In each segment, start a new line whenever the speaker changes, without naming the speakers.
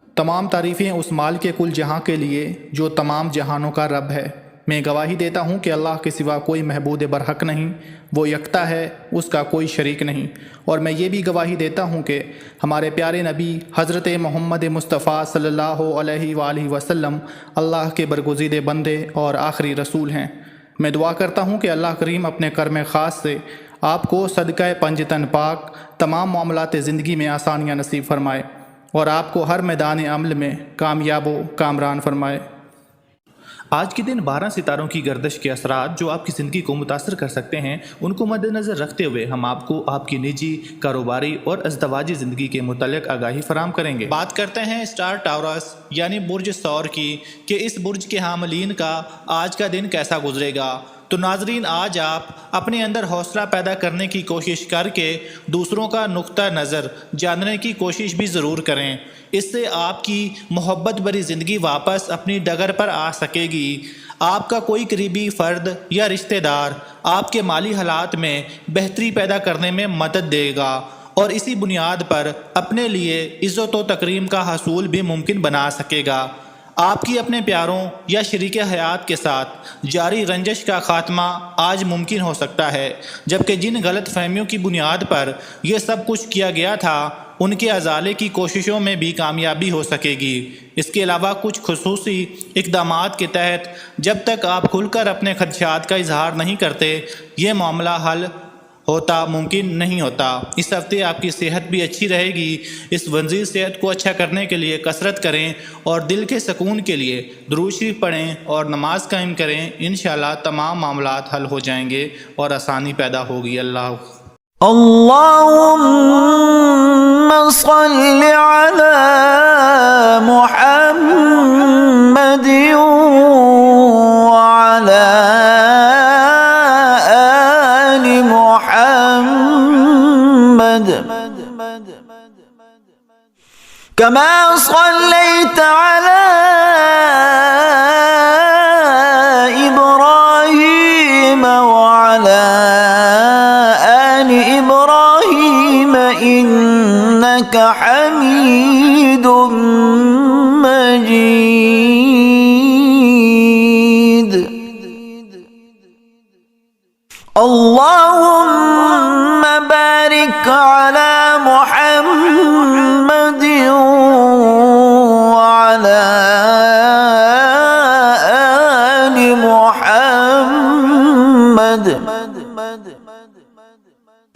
تمام تعریفیں اس مال کے کل جہاں کے لیے جو تمام جہانوں کا رب ہے۔ میں گواہی دیتا ہوں کہ اللہ کے سوا کوئی معبود برحق نہیں، وہ یکتا ہے، اس کا کوئی شریک نہیں۔ اور میں یہ بھی گواہی دیتا ہوں کہ ہمارے پیارے نبی حضرت محمد مصطفیٰ صلی اللہ علیہ وآلہ وسلم اللہ کے برگزیدہ بندے اور آخری رسول ہیں۔ میں دعا کرتا ہوں کہ اللہ کریم اپنے کرم خاص سے آپ کو صدقہ پنجتن پاک تمام معاملات زندگی میں آسانیاں نصیب فرمائے اور آپ کو ہر میدان عمل میں کامیاب و کامران فرمائے۔ آج کے دن 12 ستاروں کی گردش کے اثرات جو آپ کی زندگی کو متاثر کر سکتے ہیں، ان کو مد نظر رکھتے ہوئے ہم آپ کو آپ کی نجی، کاروباری اور ازدواجی زندگی کے متعلق آگاہی فراہم کریں گے۔ بات کرتے ہیں اسٹار ٹاورس یعنی برج ثور کی کہ اس برج کے حاملین کا آج کا دن کیسا گزرے گا۔ تو ناظرین، آج آپ اپنے اندر حوصلہ پیدا کرنے کی کوشش کر کے دوسروں کا نقطہ نظر جاننے کی کوشش بھی ضرور کریں۔ اس سے آپ کی محبت بھری زندگی واپس اپنی ڈگر پر آ سکے گی۔ آپ کا کوئی قریبی فرد یا رشتہ دار آپ کے مالی حالات میں بہتری پیدا کرنے میں مدد دے گا اور اسی بنیاد پر اپنے لیے عزت و تکریم کا حصول بھی ممکن بنا سکے گا۔ آپ کی اپنے پیاروں یا شریک حیات کے ساتھ جاری رنجش کا خاتمہ آج ممکن ہو سکتا ہے، جبکہ جن غلط فہمیوں کی بنیاد پر یہ سب کچھ کیا گیا تھا ان کے ازالے کی کوششوں میں بھی کامیابی ہو سکے گی۔ اس کے علاوہ کچھ خصوصی اقدامات کے تحت جب تک آپ کھل کر اپنے خدشات کا اظہار نہیں کرتے، یہ معاملہ حل ہوتا ممکن نہیں ہوتا۔ اس ہفتے آپ کی صحت بھی اچھی رہے گی۔ اس ونزی صحت کو اچھا کرنے کے لیے کثرت کریں اور دل کے سکون کے لیے درود شریف پڑھیں اور نماز قائم کریں۔ انشاءاللہ تمام معاملات حل ہو جائیں گے اور آسانی پیدا ہوگی۔
اللهم صل على محمد وعلى آل محمد كما صليت على إبراهيم وعلى آل إبراهيم إنك حميد مجيد اللهم بارك على محمد وعلى آل محمد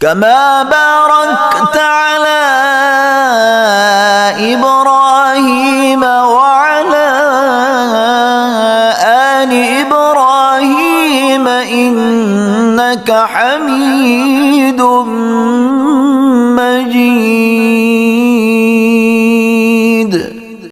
كما باركت على إبراهيم وعلى آل إبراهيم إنك حميد